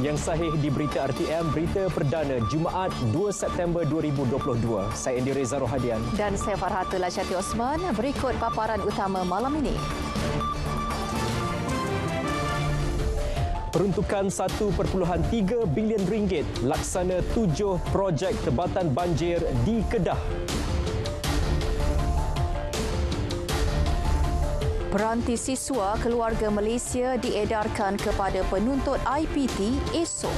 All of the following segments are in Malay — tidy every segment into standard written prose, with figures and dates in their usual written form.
Yang sahih di Berita RTM, Berita Perdana Jumaat 2 September 2022. Saya Andi Reza Rohadian. Dan saya Farhatul Lasyati Osman. Berikut paparan utama malam ini. Peruntukan 1.3 bilion ringgit laksana 7 projek tebatan banjir di Kedah. Peranti siswa keluarga Malaysia diedarkan kepada penuntut IPT esok.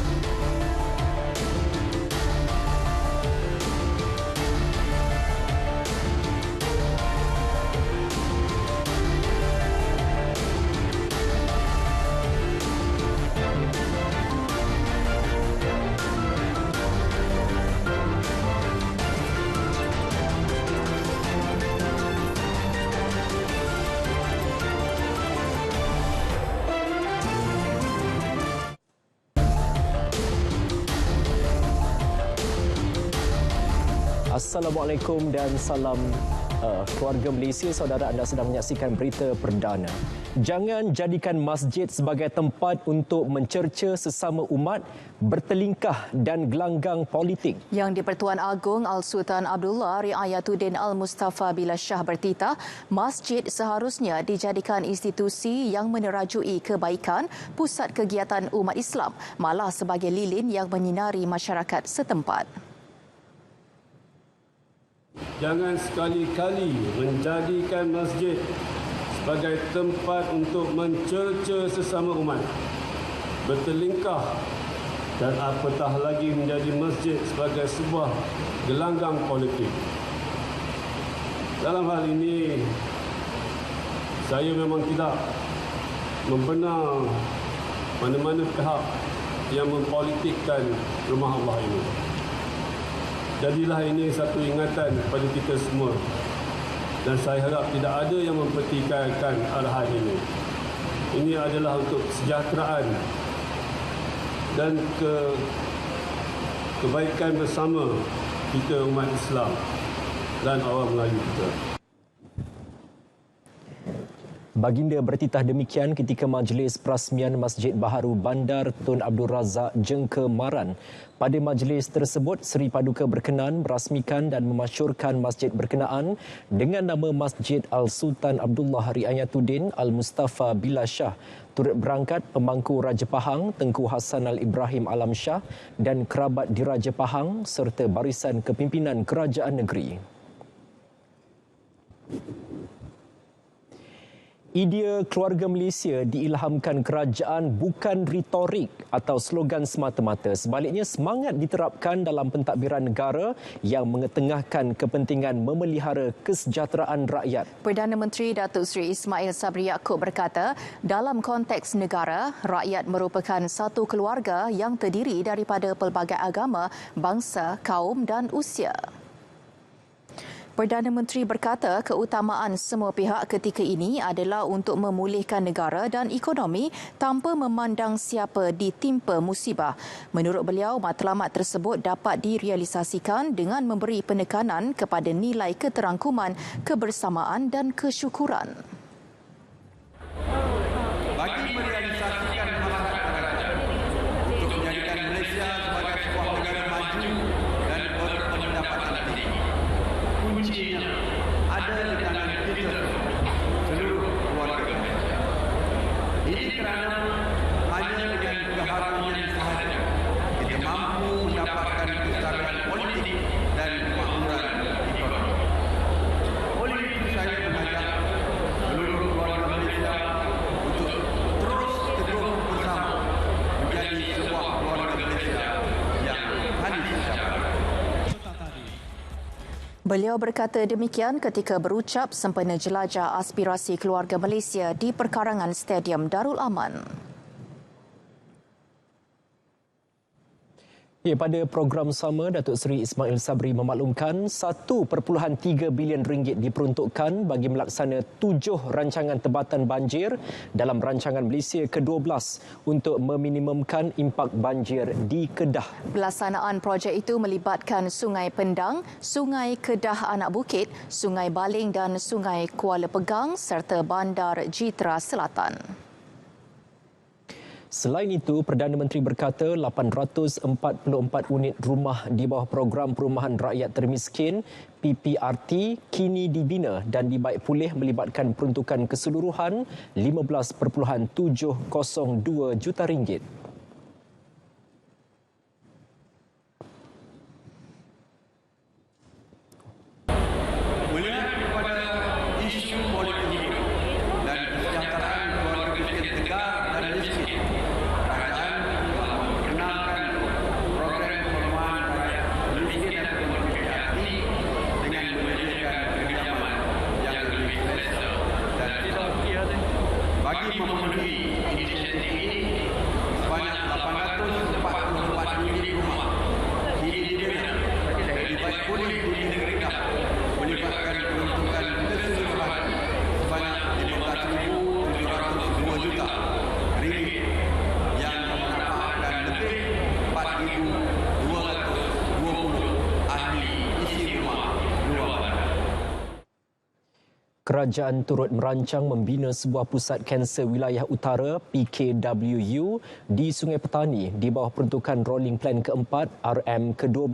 Assalamualaikum dan salam keluarga Malaysia. Saudara, anda sedang menyaksikan Berita Perdana. Jangan jadikan masjid sebagai tempat untuk mencerca sesama umat, bertelingkah dan gelanggang politik. Yang di-Pertuan Agong Al-Sultan Abdullah Riayatuddin Al-Mustafa Billah Shah bertitah, masjid seharusnya dijadikan institusi yang menerajui kebaikan, pusat kegiatan umat Islam, malah sebagai lilin yang menyinari masyarakat setempat. Jangan sekali-kali menjadikan masjid sebagai tempat untuk mencerca sesama umat, bertelingkah dan apatah lagi menjadi masjid sebagai sebuah gelanggang politik. Dalam hal ini, saya memang tidak membenar mana-mana pihak yang mempolitikkan rumah Allah ini. Jadilah ini satu ingatan kepada kita semua. Dan saya harap tidak ada yang mempertikaikan arahan ini. Ini adalah untuk kesejahteraan dan kebaikan bersama kita umat Islam dan orang Melayu kita. Baginda bertitah demikian ketika majlis perasmian Masjid Baharu Bandar Tun Abdul Razak Jengkemaran. Pada majlis tersebut, Seri Paduka berkenan merasmikan dan memasyurkan masjid berkenaan dengan nama Masjid Al-Sultan Abdullah Riayatuddin Al-Mustafa Billah Shah. Turut berangkat pemangku Raja Pahang Tengku Hassan Al-Ibrahim Alam Shah dan kerabat diraja Pahang serta barisan kepimpinan kerajaan negeri. Idea keluarga Malaysia diilhamkan kerajaan bukan retorik atau slogan semata-mata. Sebaliknya, semangat diterapkan dalam pentadbiran negara yang mengetengahkan kepentingan memelihara kesejahteraan rakyat. Perdana Menteri Datuk Seri Ismail Sabri Yaakob berkata, dalam konteks negara, rakyat merupakan satu keluarga yang terdiri daripada pelbagai agama, bangsa, kaum dan usia. Perdana Menteri berkata keutamaan semua pihak ketika ini adalah untuk memulihkan negara dan ekonomi tanpa memandang siapa ditimpa musibah. Menurut beliau, matlamat tersebut dapat direalisasikan dengan memberi penekanan kepada nilai keterangkuman, kebersamaan dan kesyukuran. Bagi merealisasikan hasrat kerajaan untuk menjadikan Malaysia sebagai sebuah negara maju dan berpendapatan tinggi, kuncinya ada di tangan kita, seluruh keluarga Malaysia. Ini kerana hanya dengan keharmonian sahaja kita mampu mendapatkan kesetaraan politik dan kemakmuran ekonomi. Oleh itu saya mengajak seluruh keluarga Malaysia untuk terus teguh bersama menjadi sebuah keluarga Malaysia yang hanis sejahtera. Beliau berkata demikian ketika berucap sempena jelajah aspirasi keluarga Malaysia di perkarangan Stadium Darul Aman. Pada program sama, Datuk Seri Ismail Sabri memaklumkan 1.3 bilion ringgit diperuntukkan bagi melaksana 7 rancangan tebatan banjir dalam rancangan Malaysia ke-12 untuk meminimumkan impak banjir di Kedah. Pelaksanaan projek itu melibatkan Sungai Pendang, Sungai Kedah Anak Bukit, Sungai Baling dan Sungai Kuala Pegang serta Bandar Jitra Selatan. Selain itu, Perdana Menteri berkata 844 unit rumah di bawah program perumahan rakyat termiskin PPRT kini dibina dan dibaik pulih melibatkan peruntukan keseluruhan RM15.702 juta. Melihat kepada isu politik hidup dan kesejahteraan keluarga miskin tegar dan miskin, kerajaan memperkenalkan program perumahan rakyat miskin dan PPRT dengan menyediakan pinjaman yang lebih selesa dan tidak bagi memenuhi inisiatif ini. Sebanyak 844 unit rumah kini dibina dan dibaik pulih di negeri kita, melibatkan peruntukan keseluruhan sebanyak RM15.702 juta yang memanfaatkan lebih 4,220 ahli isi rumah luar bandar. Kerajaan turut merancang membina sebuah pusat kanser wilayah utara PKWU di Sungai Petani di bawah peruntukan Rolling Plan keempat RM ke-12.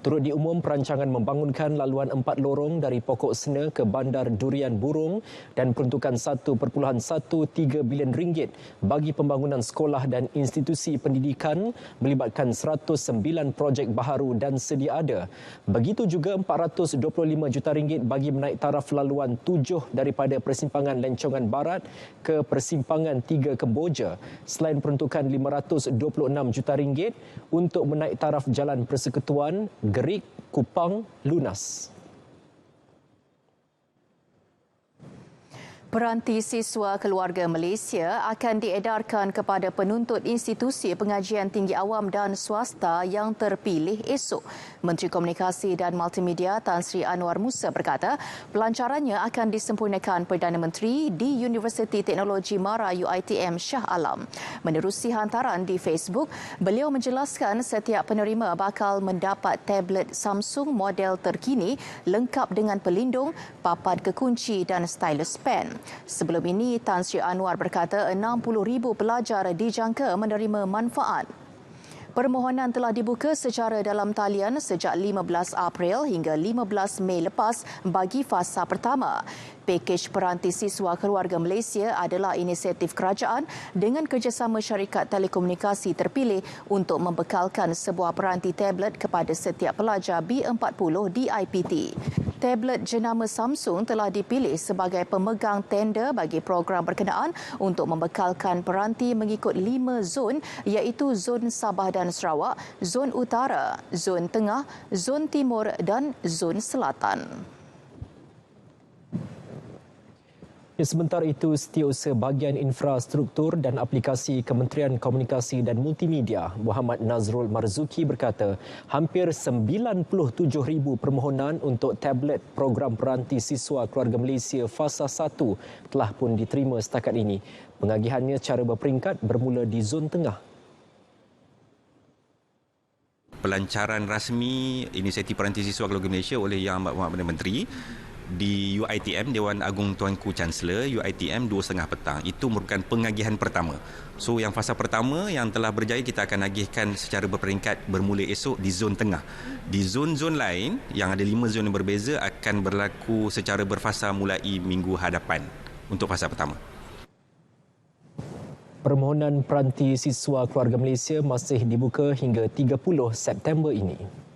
Turut diumum perancangan membangunkan laluan 4 lorong dari Pokok Sena ke Bandar Durian Burung dan peruntukan RM1.13 bilion bagi pembangunan sekolah dan institusi pendidikan melibatkan 109 projek baharu dan sedia ada. Begitu juga RM425 juta bagi menaik taraf laluan 7 daripada persimpangan Lencongan Barat ke persimpangan 3 Kemboja, selain peruntukan RM526 juta untuk menaik taraf Jalan Persekutuan Gerik Kupang lunas. Peranti siswa keluarga Malaysia akan diedarkan kepada penuntut institusi pengajian tinggi awam dan swasta yang terpilih esok. Menteri Komunikasi dan Multimedia Tan Sri Anwar Musa berkata, pelancarannya akan disempurnakan Perdana Menteri di Universiti Teknologi Mara UiTM Shah Alam. Menerusi hantaran di Facebook, beliau menjelaskan setiap penerima bakal mendapat tablet Samsung model terkini lengkap dengan pelindung, papan kekunci dan stylus pen. Sebelum ini, Tan Sri Anwar berkata 60,000 pelajar dijangka menerima manfaat. Permohonan telah dibuka secara dalam talian sejak 15 April hingga 15 Mei lepas bagi fasa pertama. Pakej peranti siswa keluarga Malaysia adalah inisiatif kerajaan dengan kerjasama syarikat telekomunikasi terpilih untuk membekalkan sebuah peranti tablet kepada setiap pelajar B40 di IPT. Tablet jenama Samsung telah dipilih sebagai pemegang tender bagi program berkenaan untuk membekalkan peranti mengikut 5 zon iaitu Zon Sabah dan Sarawak, Zon Utara, Zon Tengah, Zon Timur dan Zon Selatan. Sementara itu, Setiausaha Bahagian Infrastruktur dan Aplikasi Kementerian Komunikasi dan Multimedia Muhammad Nazrul Marzuki berkata hampir 97,000 permohonan untuk tablet program peranti siswa keluarga Malaysia Fasa 1 telah pun diterima setakat ini. Pengagihannya secara berperingkat bermula di Zon Tengah. Pelancaran rasmi inisiatif peranti siswa keluarga Malaysia oleh Yang Amat Perdana Menteri di UiTM, Dewan Agung Tuanku Chancellor, UiTM 2.30 petang. Itu merupakan pengagihan pertama. So yang fasa pertama yang telah berjaya kita akan agihkan secara berperingkat bermula esok di zon tengah. Di zon-zon lain yang ada 5 zon yang berbeza akan berlaku secara berfasa mulai minggu hadapan untuk fasa pertama. Permohonan peranti siswa keluarga Malaysia masih dibuka hingga 30 September ini.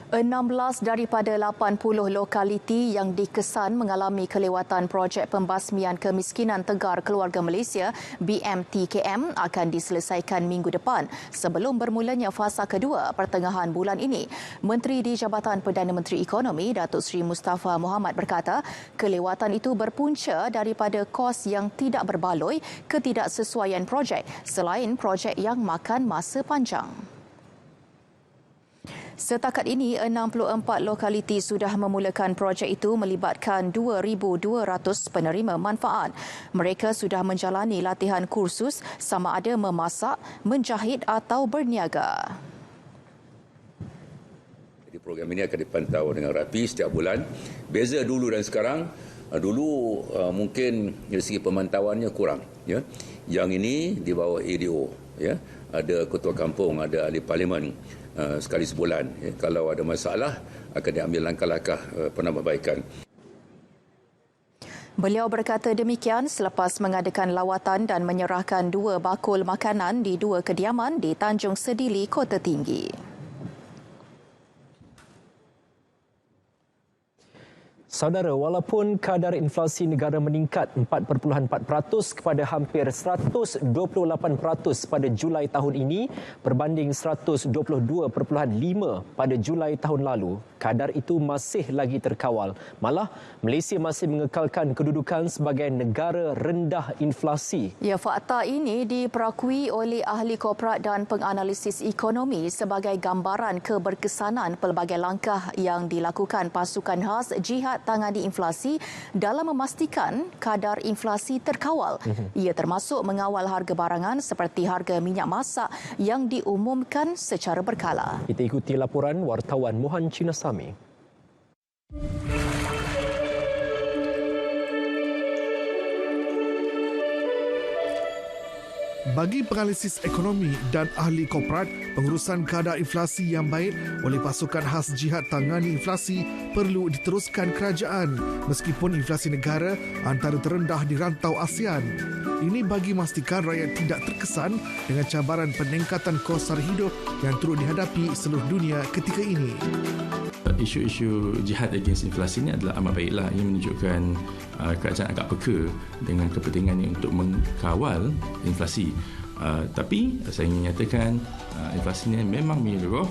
16 daripada 80 lokaliti yang dikesan mengalami kelewatan projek pembasmian kemiskinan tegar keluarga Malaysia BMTKM akan diselesaikan minggu depan sebelum bermulanya fasa kedua pertengahan bulan ini. Menteri di Jabatan Perdana Menteri Ekonomi Datuk Seri Mustafa Mohamed berkata kelewatan itu berpunca daripada kos yang tidak berbaloi, ketidaksesuaian projek selain projek yang makan masa panjang. Setakat ini, 64 lokaliti sudah memulakan projek itu melibatkan 2,200 penerima manfaat. Mereka sudah menjalani latihan kursus sama ada memasak, menjahit atau berniaga. Jadi program ini akan dipantau dengan rapi setiap bulan. Beza dulu dan sekarang, Dulu mungkin dari segi pemantauannya kurang, ya. Yang ini di bawah ADO, ya. Ada ketua kampung, ada ahli parlimen sekali sebulan. Ya. Kalau ada masalah akan diambil langkah-langkah penambahbaikan. Beliau berkata demikian selepas mengadakan lawatan dan menyerahkan 2 bakul makanan di 2 kediaman di Tanjung Sedili, Kota Tinggi. Saudara, walaupun kadar inflasi negara meningkat 4.4% kepada hampir 128% pada Julai tahun ini berbanding 122.5% pada Julai tahun lalu, kadar itu masih lagi terkawal. Malah, Malaysia masih mengekalkan kedudukan sebagai negara rendah inflasi. Ya, fakta ini diperakui oleh ahli korporat dan penganalisis ekonomi sebagai gambaran keberkesanan pelbagai langkah yang dilakukan pasukan khas Jihad Tangani Inflasi dalam memastikan kadar inflasi terkawal. Ia termasuk mengawal harga barangan seperti harga minyak masak yang diumumkan secara berkala. Kita ikuti laporan wartawan Mohan Chinasami. Bagi penganalisis ekonomi dan ahli korporat, pengurusan kadar inflasi yang baik oleh pasukan khas Jihad Tangani Inflasi perlu diteruskan kerajaan meskipun inflasi negara antara terendah di rantau ASEAN. Ini bagi memastikan rakyat tidak terkesan dengan cabaran peningkatan kos sara hidup yang turut dihadapi seluruh dunia ketika ini. Isu-isu jihad against inflasi ini adalah amat baiklah. Ia menunjukkan kerajaan agak peka dengan kepentingannya untuk mengkawal inflasi. Tapi saya ingin nyatakan inflasi ini memang menyeluruh.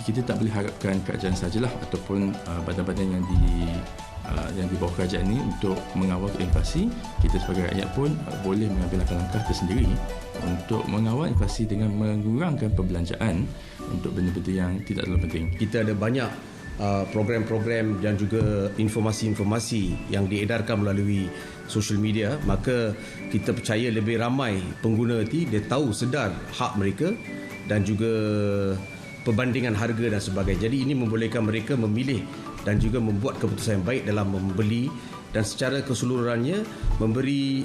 Kita tak boleh harapkan kerajaan sajalah ataupun badan-badan yang di bawah kerajaan ini untuk mengawal inflasi. Kita sebagai rakyat pun boleh mengambil langkah-langkah tersendiri untuk mengawal inflasi dengan mengurangkan perbelanjaan untuk benda-benda yang tidak terlalu penting. Kita ada banyak program-program dan juga informasi-informasi yang diedarkan melalui social media, maka kita percaya lebih ramai pengguna itu dia tahu sedar hak mereka dan juga perbandingan harga dan sebagainya. Jadi ini membolehkan mereka memilih dan juga membuat keputusan yang baik dalam membeli dan secara keseluruhannya memberi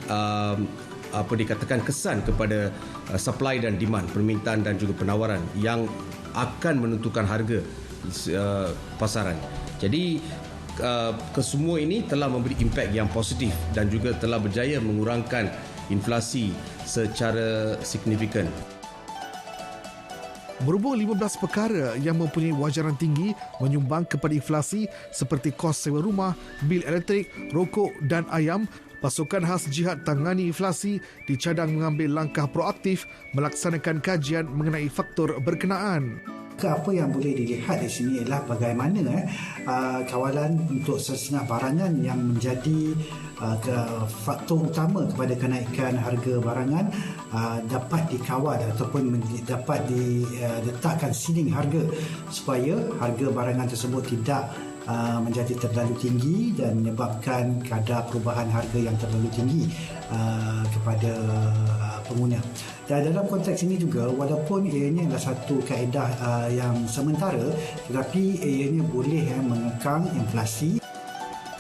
dikatakan kesan kepada supply dan demand, permintaan dan juga penawaran yang akan menentukan harga pasaran. Jadi kesemua ini telah memberi impak yang positif dan juga telah berjaya mengurangkan inflasi secara signifikan. Berhubung 15 perkara yang mempunyai wajaran tinggi menyumbang kepada inflasi seperti kos sewa rumah, bil elektrik, rokok dan ayam, pasukan khas Jihad Tangani Inflasi dicadang mengambil langkah proaktif melaksanakan kajian mengenai faktor berkenaan. Apa yang boleh dilihat di sini adalah bagaimana kawalan untuk setengah barangan yang menjadi faktor utama kepada kenaikan harga barangan dapat dikawal ataupun dapat diletakkan ceiling harga supaya harga barangan tersebut tidak menjadi terlalu tinggi dan menyebabkan kadar perubahan harga yang terlalu tinggi kepada pengguna. Dan dalam konteks ini juga, walaupun ianya adalah satu kaedah yang sementara, tetapi ianya boleh mengekang inflasi.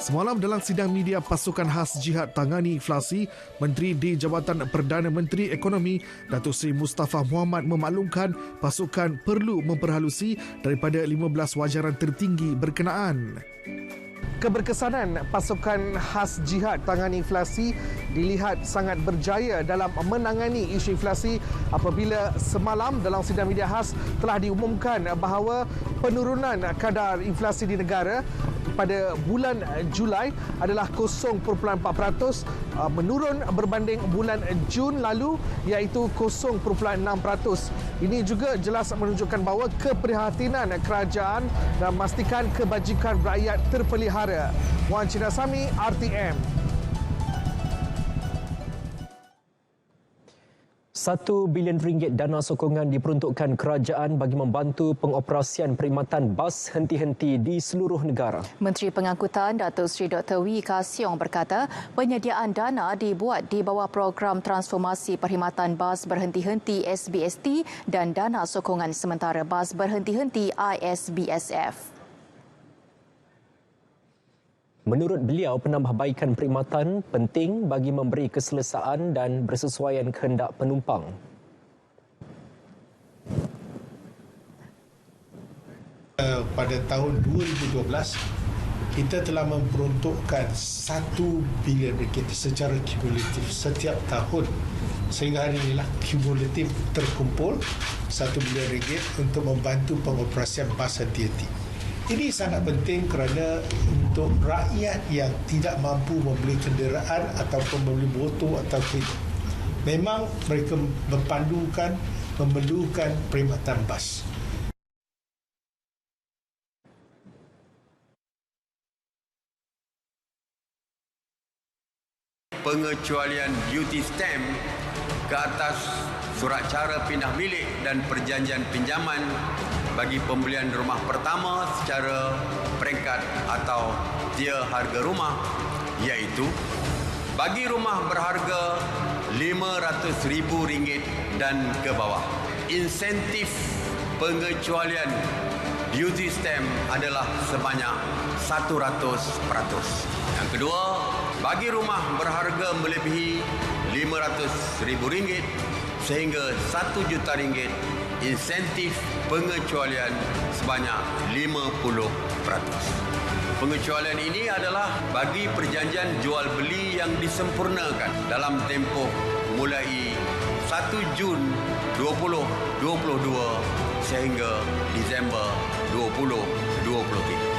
Semalam dalam sidang media pasukan khas Jihad Tangani Inflasi, Menteri di Jabatan Perdana Menteri Ekonomi, Datuk Seri Mustafa Muhammad memaklumkan pasukan perlu memperhalusi daripada 15 wajaran tertinggi berkenaan. Keberkesanan pasukan khas Jihad Tangani Inflasi dilihat sangat berjaya dalam menangani isu inflasi apabila semalam dalam sidang media khas telah diumumkan bahawa penurunan kadar inflasi di negara pada bulan Julai adalah 0.4%, menurun berbanding bulan Jun lalu iaitu 0.6%. Ini juga jelas menunjukkan bahawa keprihatinan kerajaan dan memastikan kebajikan rakyat terpelihara. Wan Chinasami, RTM. RM1 bilion dana sokongan diperuntukkan kerajaan bagi membantu pengoperasian perkhidmatan bas henti-henti di seluruh negara. Menteri Pengangkutan Datuk Seri Dr. Wee Ka Siong berkata penyediaan dana dibuat di bawah program transformasi perkhidmatan bas berhenti-henti SBST dan dana sokongan sementara bas berhenti-henti ISBSF. Menurut beliau, penambahbaikan perkhidmatan penting bagi memberi keselesaan dan bersesuaian kehendak penumpang. Pada tahun 2012, kita telah memperuntukkan 1 bilion ringgit secara kumulatif setiap tahun. Sehingga hari inilah kumulatif terkumpul 1 bilion ringgit untuk membantu pengoperasian bas hati-hati. Ini sangat penting kerana untuk rakyat yang tidak mampu membeli kenderaan ataupun membeli motor atau kereta, memang mereka memerlukan perkhidmatan bas. Pengecualian duty stamp ke atas surat cara pindah milik dan perjanjian pinjaman bagi pembelian rumah pertama secara peringkat atau tier harga rumah, iaitu bagi rumah berharga RM500,000 dan ke bawah. Insentif pengecualian duty stamp adalah sebanyak 100%. Yang kedua, bagi rumah berharga melebihi RM500,000 sehingga RM1 juta, insentif pengecualian sebanyak 50%. Pengecualian ini adalah bagi perjanjian jual beli yang disempurnakan dalam tempoh mulai 1 Jun 2022 sehingga Disember 2023.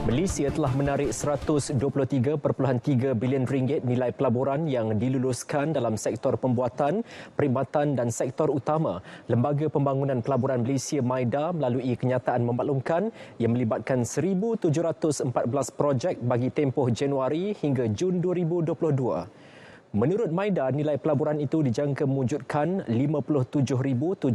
Malaysia telah menarik RM123.3 bilion nilai pelaburan yang diluluskan dalam sektor pembuatan, perkhidmatan dan sektor utama. Lembaga Pembangunan Pelaburan Malaysia MIDA melalui kenyataan memaklumkan yang melibatkan 1,714 projek bagi tempoh Januari hingga Jun 2022. Menurut MIDA, nilai pelaburan itu dijangka mewujudkan 57,771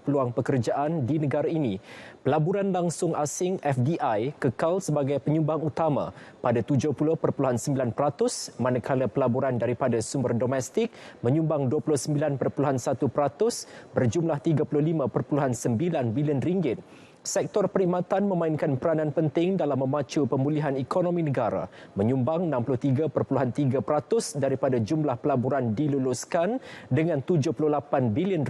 peluang pekerjaan di negara ini. Pelaburan langsung asing FDI kekal sebagai penyumbang utama pada 70.9%, manakala pelaburan daripada sumber domestik menyumbang 29.1% berjumlah RM35.9 bilion. Sektor perkhidmatan memainkan peranan penting dalam memacu pemulihan ekonomi negara, menyumbang 63.3% daripada jumlah pelaburan diluluskan dengan RM78 bilion.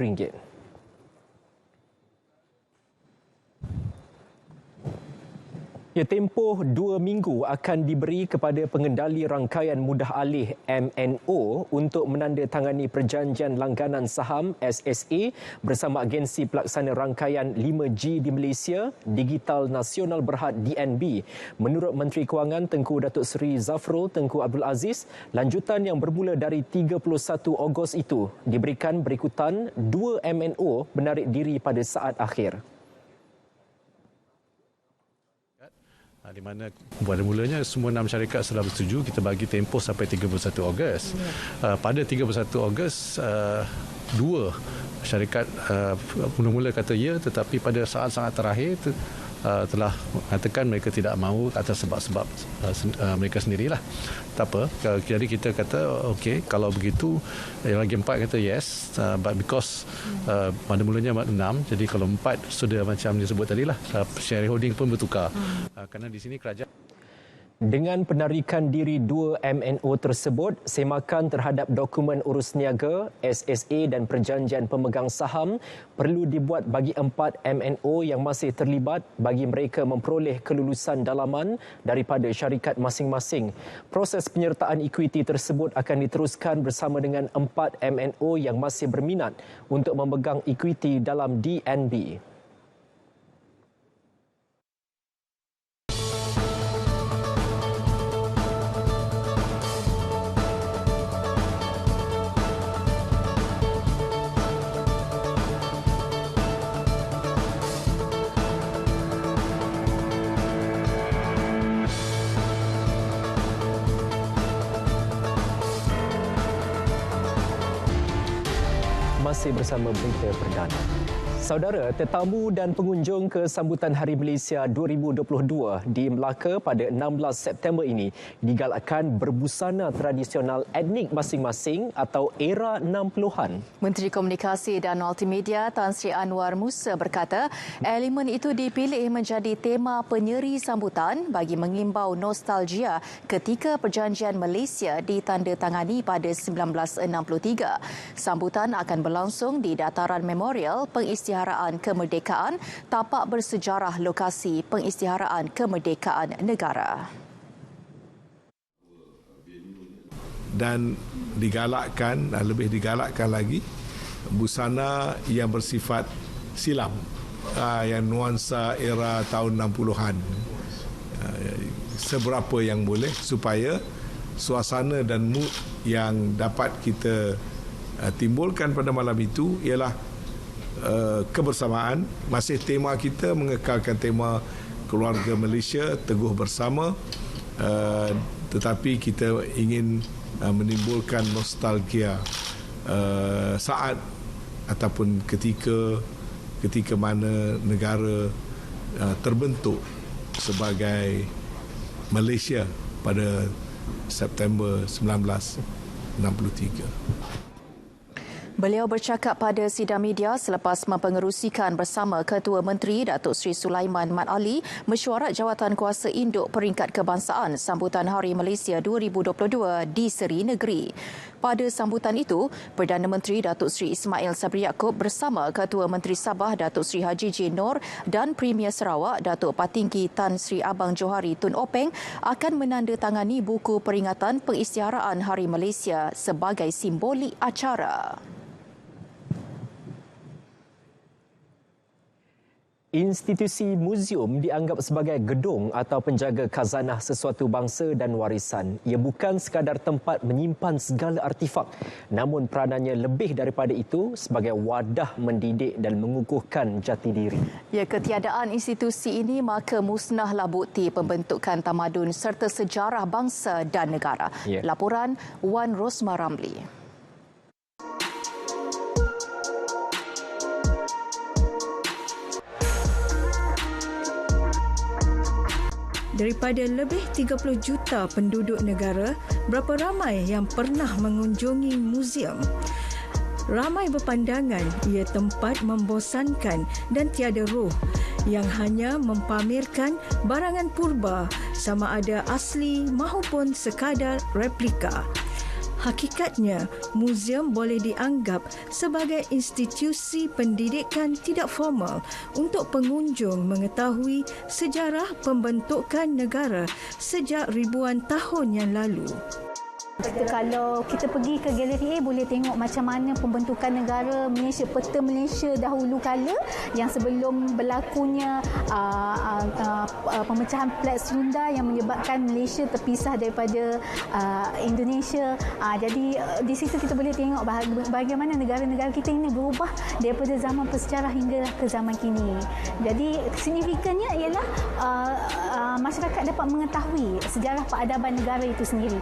Tempoh 2 minggu akan diberi kepada pengendali rangkaian mudah alih MNO untuk menandatangani perjanjian langganan saham SSA bersama agensi pelaksana rangkaian 5G di Malaysia, Digital Nasional Berhad DNB. Menurut Menteri Kewangan Tengku Datuk Seri Zafrul Tengku Abdul Aziz, lanjutan yang bermula dari 31 Ogos itu diberikan berikutan 2 MNO menarik diri pada saat akhir. Di mana pada mulanya semua 6 syarikat sudah bersetuju, kita bagi tempoh sampai 31 Ogos. Pada 31 Ogos, 2 syarikat mula-mula kata ya, tetapi pada saat-saat terakhir telah mengatakan mereka tidak mahu atas sebab-sebab mereka sendirilah. Tak apa, jadi kita kata okey, kalau begitu yang lagi 4 kata yes, but because pada mulanya 6, jadi kalau 4 sudah macam disebut tadilah, shareholding pun bertukar. Kerana di sini kerajaan dengan penarikan diri 2 MNO tersebut, semakan terhadap dokumen urus niaga, SSA dan perjanjian pemegang saham perlu dibuat bagi 4 MNO yang masih terlibat bagi mereka memperoleh kelulusan dalaman daripada syarikat masing-masing. Proses penyertaan ekuiti tersebut akan diteruskan bersama dengan 4 MNO yang masih berminat untuk memegang ekuiti dalam DNB. masih bersama Berita Perdana. Saudara, tetamu dan pengunjung ke sambutan Hari Malaysia 2022 di Melaka pada 16 September ini digalakkan berbusana tradisional etnik masing-masing atau era 60-an. Menteri Komunikasi dan Multimedia Tan Sri Anwar Musa berkata, elemen itu dipilih menjadi tema penyeri sambutan bagi mengimbau nostalgia ketika perjanjian Malaysia ditandatangani pada 1963. Sambutan akan berlangsung di Dataran Memorial Pengisytiharaan Kemerdekaan, tapak bersejarah lokasi pengisytiharaan kemerdekaan negara. Dan digalakkan, lebih digalakkan lagi, busana yang bersifat silam, yang nuansa era tahun 60-an. Seberapa yang boleh supaya suasana dan mood yang dapat kita timbulkan pada malam itu ialah kebersamaan. Masih tema kita mengekalkan tema keluarga Malaysia teguh bersama, tetapi kita ingin menimbulkan nostalgia saat ataupun ketika mana negara terbentuk sebagai Malaysia pada September 1963. Beliau bercakap pada sidang media selepas mempengerusikan bersama Ketua Menteri Datuk Seri Sulaiman Mat Ali mesyuarat Jawatan Kuasa Induk Peringkat Kebangsaan sambutan Hari Malaysia 2022 di Seri Negeri. Pada sambutan itu, Perdana Menteri Datuk Seri Ismail Sabri Yaakob bersama Ketua Menteri Sabah Datuk Seri Haji J. Noor dan Premier Sarawak Datuk Patinggi Tan Sri Abang Johari Tun Openg akan menandatangani buku peringatan pengisytiharaan Hari Malaysia sebagai simbolik acara. Institusi muzium dianggap sebagai gedung atau penjaga khazanah sesuatu bangsa dan warisan. Ia bukan sekadar tempat menyimpan segala artifak, namun peranannya lebih daripada itu sebagai wadah mendidik dan mengukuhkan jati diri. Ya, ketiadaan institusi ini maka musnahlah bukti pembentukan tamadun serta sejarah bangsa dan negara. Ya. Laporan Wan Rosma Ramli. Daripada lebih 30 juta penduduk negara, berapa ramai yang pernah mengunjungi muzium? Ramai berpandangan ia tempat membosankan dan tiada roh yang hanya mempamerkan barangan purba sama ada asli maupun sekadar replika. Hakikatnya, muzium boleh dianggap sebagai institusi pendidikan tidak formal untuk pengunjung mengetahui sejarah pembentukan negara sejak ribuan tahun yang lalu. Kalau kita pergi ke galeri A, boleh tengok macam mana pembentukan negara Malaysia, peta Malaysia dahulu kala yang sebelum berlakunya pemecahan Plat Sunda yang menyebabkan Malaysia terpisah daripada Indonesia. Jadi di situ kita boleh tengok bagaimana negara-negara kita ini berubah daripada zaman prasejarah hingga ke zaman kini. Jadi signifikannya ialah masyarakat dapat mengetahui sejarah peradaban negara itu sendiri.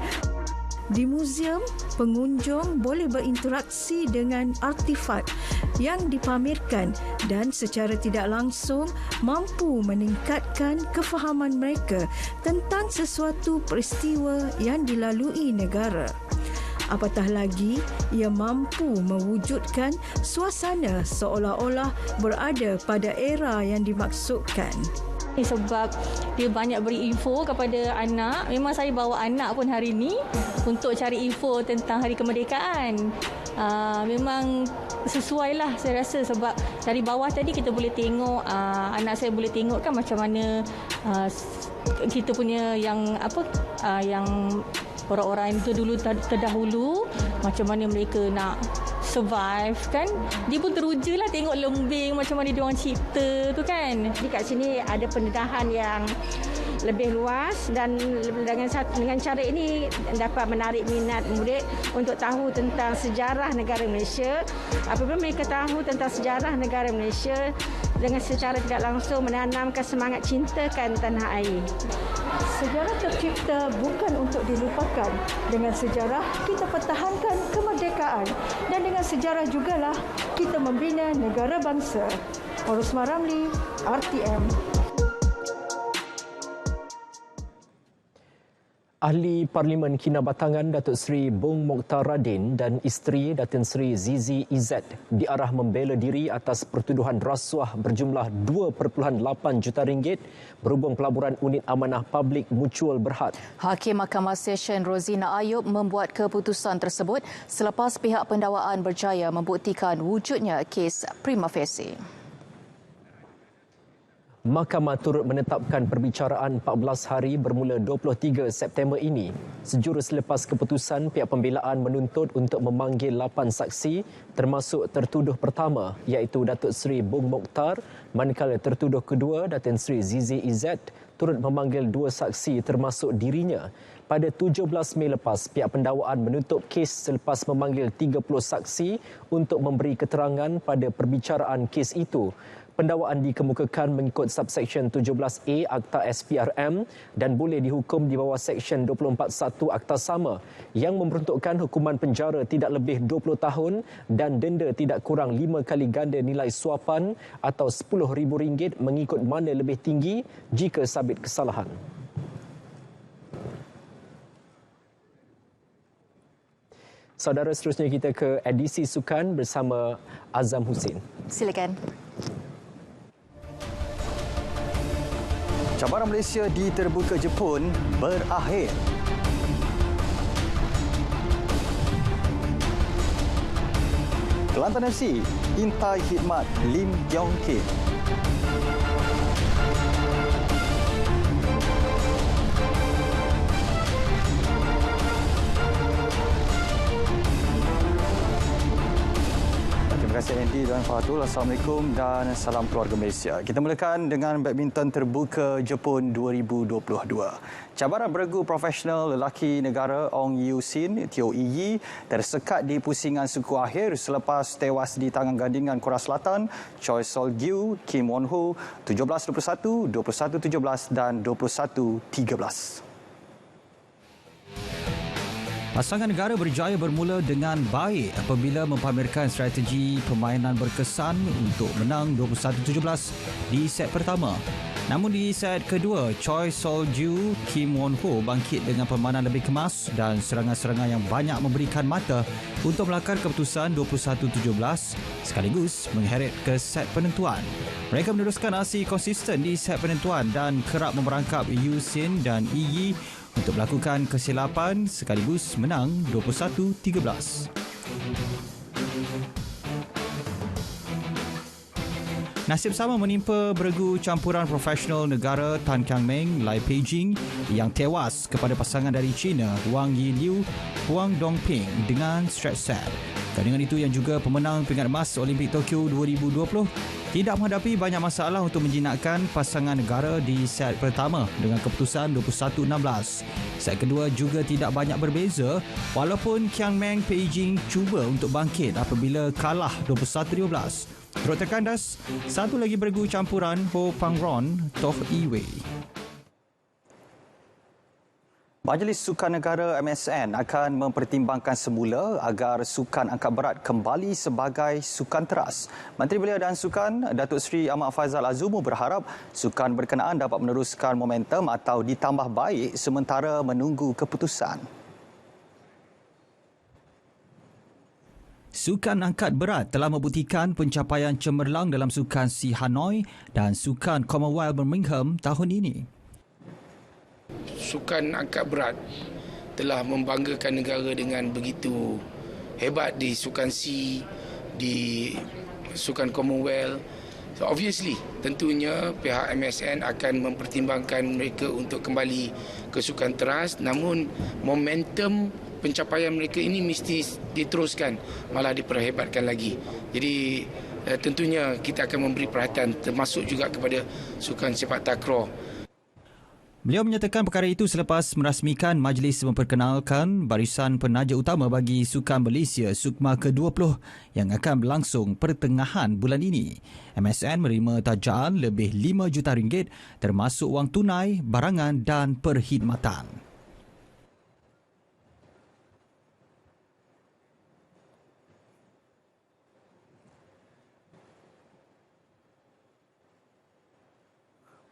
Di muzium, pengunjung boleh berinteraksi dengan artifak yang dipamerkan dan secara tidak langsung mampu meningkatkan kefahaman mereka tentang sesuatu peristiwa yang dilalui negara. Apatah lagi, ia mampu mewujudkan suasana seolah-olah berada pada era yang dimaksudkan. Sebab dia banyak beri info kepada anak. Memang saya bawa anak pun hari ini untuk cari info tentang Hari Kemerdekaan. Memang sesuai lah saya rasa, sebab dari bawah tadi kita boleh tengok, anak saya boleh tengok kan macam mana kita punya yang orang-orang itu dulu terdahulu, macam mana mereka nak survive kan. Dia pun teruja lah tengok lembing macam mana dia orang cipta tu kan. Di kat sini ada pendedahan yang lebih luas dan dengan cara ini dapat menarik minat murid untuk tahu tentang sejarah negara Malaysia. Apabila mereka tahu tentang sejarah negara Malaysia, dengan secara tidak langsung menanamkan semangat cintakan tanah air. Sejarah tercipta bukan untuk dilupakan. Dengan sejarah, kita pertahankan kemerdekaan. Dan dengan sejarah jugalah kita membina negara bangsa. Orosma Ramli, RTM. Ahli Parlimen Kinabatangan Datuk Seri Bong Mokhtar Radin dan isteri Datin Seri Zizi Izzat diarah membela diri atas pertuduhan rasuah berjumlah 2.8 juta ringgit berhubung pelaburan unit amanah publik Mutual Berhad. Hakim Mahkamah Session Rozina Ayub membuat keputusan tersebut selepas pihak pendakwaan berjaya membuktikan wujudnya kes prima facie. Mahkamah turut menetapkan perbicaraan 14 hari bermula 23 September ini. Sejurus selepas keputusan, pihak pembelaan menuntut untuk memanggil 8 saksi termasuk tertuduh pertama iaitu Datuk Seri Bong Mokhtar, manakala tertuduh kedua Datin Seri Zizi Izzat turut memanggil 2 saksi termasuk dirinya. Pada 17 Mei lepas, pihak pendakwaan menutup kes selepas memanggil 30 saksi untuk memberi keterangan pada perbicaraan kes itu. Pendakwaan dikemukakan mengikut subsection 17A Akta SPRM dan boleh dihukum di bawah Seksyen 24(1) Akta sama yang memperuntukkan hukuman penjara tidak lebih 20 tahun dan denda tidak kurang 5 kali ganda nilai suapan atau RM10,000 mengikut mana lebih tinggi jika sabit kesalahan. Saudara, seterusnya kita ke edisi sukan bersama Azam Hussein. Silakan. Cabaran Malaysia di terbuka Jepun berakhir. Kelantan FC intai khidmat Lim Yong Kim. Terima kasih Andy dan Fatul. Assalamualaikum dan salam keluarga Malaysia. Kita mulakan dengan badminton terbuka Jepun 2022. Cabaran beregu profesional lelaki negara Ong Yew Sin, Teo Yi tersekat di pusingan suku akhir selepas tewas di tangan gandingan Korea Selatan Choi Sol-gyu, Kim Won-ho 17-21, 21-17 dan 21-13. Pasangan negara berjaya bermula dengan baik apabila mempamerkan strategi permainan berkesan untuk menang 21-17 di set pertama. Namun di set kedua, Choi Sol-gyu, Kim Won-ho bangkit dengan permainan lebih kemas dan serangan-serangan yang banyak memberikan mata untuk melakar keputusan 21-17 sekaligus mengheret ke set penentuan. Mereka meneruskan aksi konsisten di set penentuan dan kerap memerangkap Yu Sin dan Yi untuk melakukan kesilapan sekaligus menang 21-13. Nasib sama menimpa beregu campuran profesional negara Tan Kiang Meng, Lai Peijing yang tewas kepada pasangan dari China Wang Yiliu, Huang Dongping dengan stretch set. Gandingan itu yang juga pemenang pingat emas Olimpik Tokyo 2020 tidak menghadapi banyak masalah untuk menjinakkan pasangan negara di set pertama dengan keputusan 21-16. Set kedua juga tidak banyak berbeza walaupun Kiang Meng Peijing cuba untuk bangkit apabila kalah 21-15. Turut terkandas, satu lagi beregu campuran Ho Pangron, Toh Iwei. Majlis Sukan Negara MSN akan mempertimbangkan semula agar sukan angkat berat kembali sebagai sukan teras. Menteri Belia dan Sukan, Datuk Seri Ahmad Faizal Azumu berharap sukan berkenaan dapat meneruskan momentum atau ditambah baik sementara menunggu keputusan. Sukan angkat berat telah membuktikan pencapaian cemerlang dalam Sukan SEA Hanoi dan Sukan Commonwealth Birmingham tahun ini. Sukan angkat berat telah membanggakan negara dengan begitu hebat di Sukan SEA, di Sukan Commonwealth. So obviously, tentunya pihak MSN akan mempertimbangkan mereka untuk kembali ke sukan teras, namun momentum pencapaian mereka ini mesti diteruskan, malah diperhebatkan lagi. Jadi tentunya kita akan memberi perhatian termasuk juga kepada sukan sepak takraw. Beliau menyatakan perkara itu selepas merasmikan majlis memperkenalkan barisan penaja utama bagi Sukan Malaysia SUKMA ke-20 yang akan berlangsung pertengahan bulan ini. MSN menerima tajaan lebih RM5 juta termasuk wang tunai, barangan dan perkhidmatan.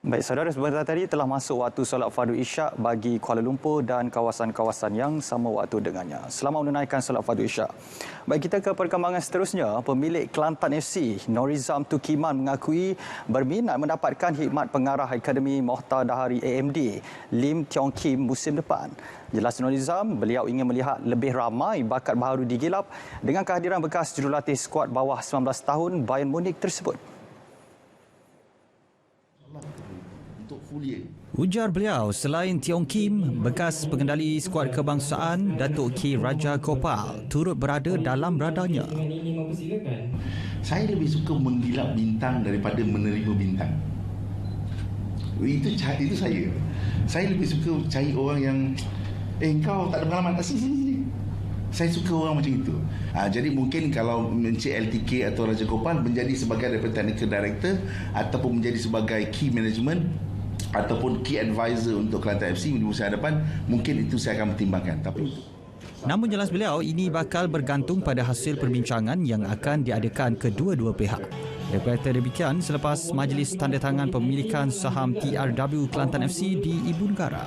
Baik, saudara, sebentar tadi telah masuk waktu solat fardu isyak bagi Kuala Lumpur dan kawasan-kawasan yang sama waktu dengannya. Selamat menunaikan solat fardu isyak. Baik, kita ke perkembangan seterusnya. Pemilik Kelantan FC, Norizam Tukiman, mengakui berminat mendapatkan khidmat pengarah Akademi Mohtadahari AMD Lim Tiong Kim musim depan. Jelas Norizam, beliau ingin melihat lebih ramai bakat baharu digilap dengan kehadiran bekas jurulatih skuad bawah 19 tahun Bayern Munich tersebut. Ujar beliau, selain Tiong Kim, bekas pengendali skuad kebangsaan Datuk K. Raja Gopal turut berada dalam radarnya. Saya lebih suka menggilap bintang daripada menerima bintang. Itu saya. Saya lebih suka cari orang yang kau tak ada pengalaman, sini. Saya suka orang macam itu. Jadi mungkin kalau Encik LTK atau Raja Gopal menjadi sebagai technical director ataupun menjadi sebagai key management ataupun key advisor untuk Kelantan FC di musim hadapan, mungkin itu saya akan pertimbangkan. Namun jelas beliau, ini bakal bergantung pada hasil perbincangan yang akan diadakan kedua-dua pihak. Berkata demikian selepas majlis tanda tangan pemilikan saham TRW Kelantan FC di Ibu Negara.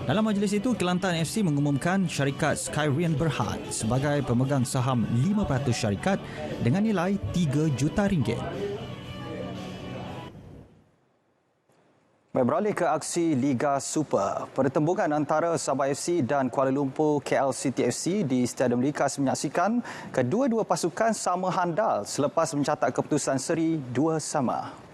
Dalam majlis itu, Kelantan FC mengumumkan syarikat Skyrian Berhad sebagai pemegang saham 5% syarikat dengan nilai RM3 juta. Beralih ke aksi Liga Super. Pertembungan antara Sabah FC dan Kuala Lumpur KL City FC di Stadium Likas menyaksikan kedua-dua pasukan sama handal selepas mencatat keputusan seri 2-2.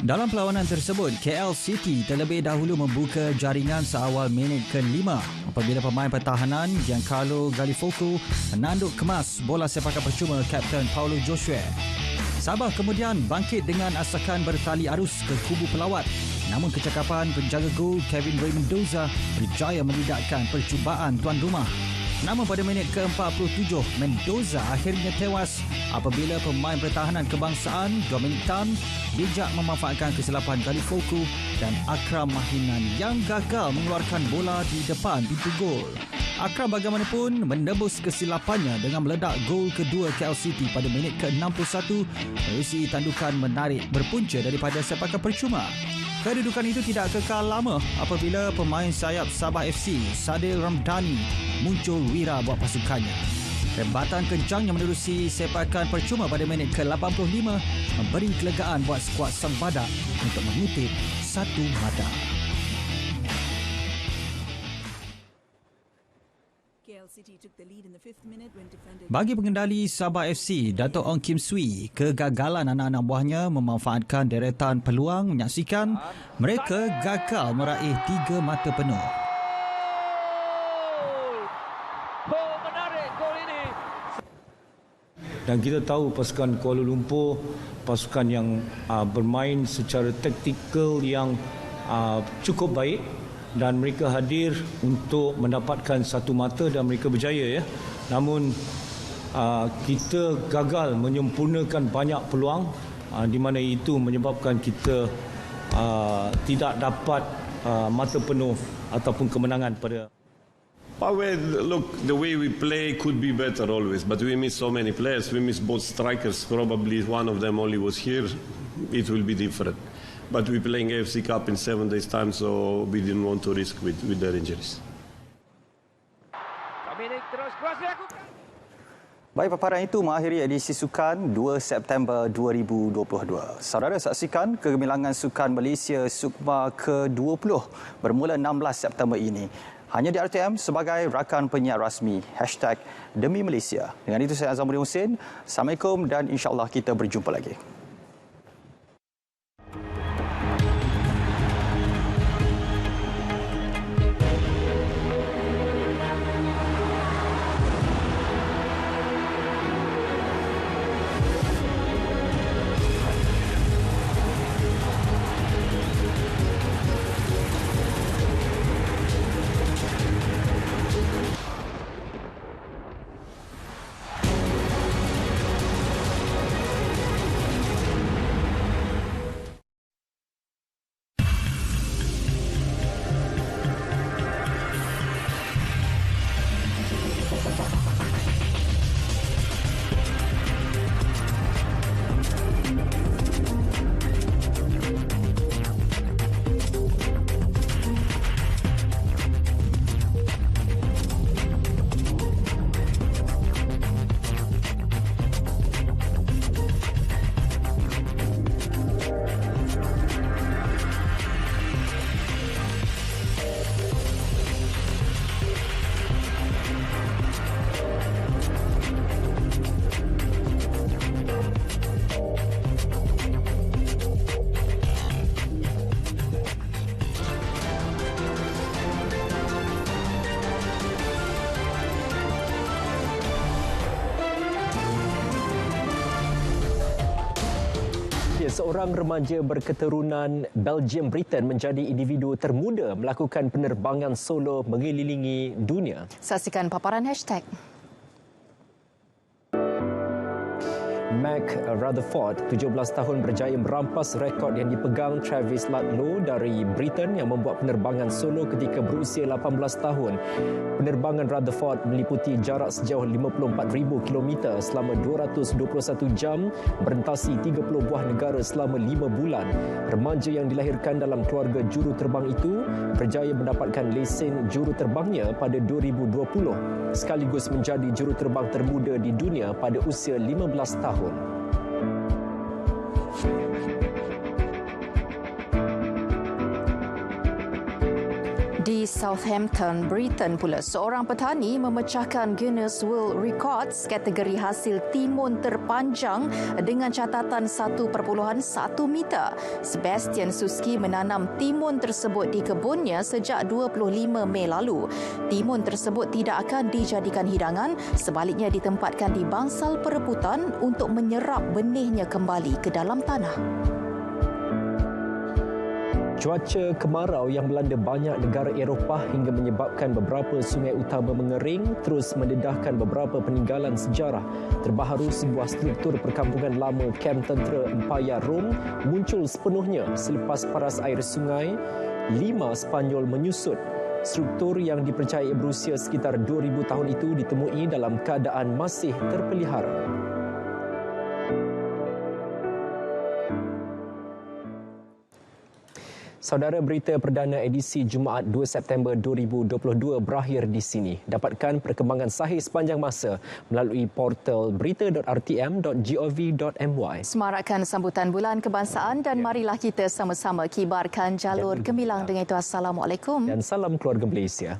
Dalam perlawanan tersebut, KL City terlebih dahulu membuka jaringan seawal minit ke-5 apabila pemain pertahanan Giancarlo Gallifoco menanduk kemas bola sepakan percuma Kapten Paulo Joshua. Sabah kemudian bangkit dengan asakan bertali arus ke kubu pelawat. Namun kecakapan penjaga gol Kevin Ray Mendoza berjaya melidakkan percubaan tuan rumah. Namun pada minit ke-47, Mendoza akhirnya tewas apabila pemain pertahanan kebangsaan Dominic Tan bijak memanfaatkan kesilapan Gallifoco dan Akram Mahinan yang gagal mengeluarkan bola di depan pintu gol. Akram bagaimanapun menebus kesilapannya dengan meledak gol kedua KL City pada minit ke-61 berisi tandukan menarik berpunca daripada sepakan percuma. Kedudukan itu tidak kekal lama apabila pemain sayap Sabah FC, Sadil Ramdhani, muncul wira buat pasukannya. Rebatan kencang yang menerusi sepakan percuma pada minit ke-85 memberi kelegaan buat skuad Sang Badak untuk mengutip satu mata. Bagi pengendali Sabah FC, Dato' Ong Kim Swee, kegagalan anak-anak buahnya memanfaatkan deretan peluang menyaksikan mereka gagal meraih 3 mata penuh. Dan kita tahu pasukan Kuala Lumpur pasukan yang bermain secara taktikal yang cukup baik dan mereka hadir untuk mendapatkan satu mata dan mereka berjaya ya. Namun kita gagal menyempurnakan banyak peluang di mana itu menyebabkan kita tidak dapat mata penuh ataupun kemenangan pada. Look, the way we play could be better always, but we miss so many players. We miss both strikers. Probably one of them only was here. It will be different. But we're playing AFC Cup in 7 days' time, so we didn't want to risk with their injuries. Baik, paparan itu mengakhiri edisi Sukan 2 September 2022. Saudara saksikan kegemilangan Sukan Malaysia Sukma ke-20 bermula 16 September ini. Hanya di RTM sebagai rakan penyiar rasmi #Demi Malaysia. Dengan itu saya Azamudin Hussein. Assalamualaikum dan insya-Allah kita berjumpa lagi. Seorang remaja berketurunan Belgium Britain menjadi individu termuda melakukan penerbangan solo mengelilingi dunia. Saksikan paparan hashtag. Mac Rutherford, 17 tahun, berjaya merampas rekod yang dipegang Travis Ludlow dari Britain yang membuat penerbangan solo ketika berusia 18 tahun. Penerbangan Rutherford meliputi jarak sejauh 54,000 km selama 221 jam, berentasi 30 buah negara selama 5 bulan. Remaja yang dilahirkan dalam keluarga juruterbang itu berjaya mendapatkan lesen juruterbangnya pada 2020, sekaligus menjadi juruterbang termuda di dunia pada usia 15 tahun. Di Southampton, Britain pula, seorang petani memecahkan Guinness World Records kategori hasil timun terpanjang dengan catatan 1.1 meter. Sebastian Suski menanam timun tersebut di kebunnya sejak 25 Mei lalu. Timun tersebut tidak akan dijadikan hidangan, sebaliknya ditempatkan di bangsal perebutan untuk menyerap benihnya kembali ke dalam tanah. Cuaca kemarau yang melanda banyak negara Eropah hingga menyebabkan beberapa sungai utama mengering terus mendedahkan beberapa peninggalan sejarah. Terbaharu, sebuah struktur perkampungan lama kem tentera Empayar Rom muncul sepenuhnya selepas paras air sungai 5 Spanyol menyusut. Struktur yang dipercayai berusia sekitar 2000 tahun itu ditemui dalam keadaan masih terpelihara. Saudara, berita perdana edisi Jumaat 2 September 2022 berakhir di sini. Dapatkan perkembangan sahih sepanjang masa melalui portal berita.rtm.gov.my. Semarakkan sambutan Bulan Kebangsaan dan marilah kita sama-sama kibarkan jalur gemilang dengan itu. Assalamualaikum. Dan salam keluarga Malaysia.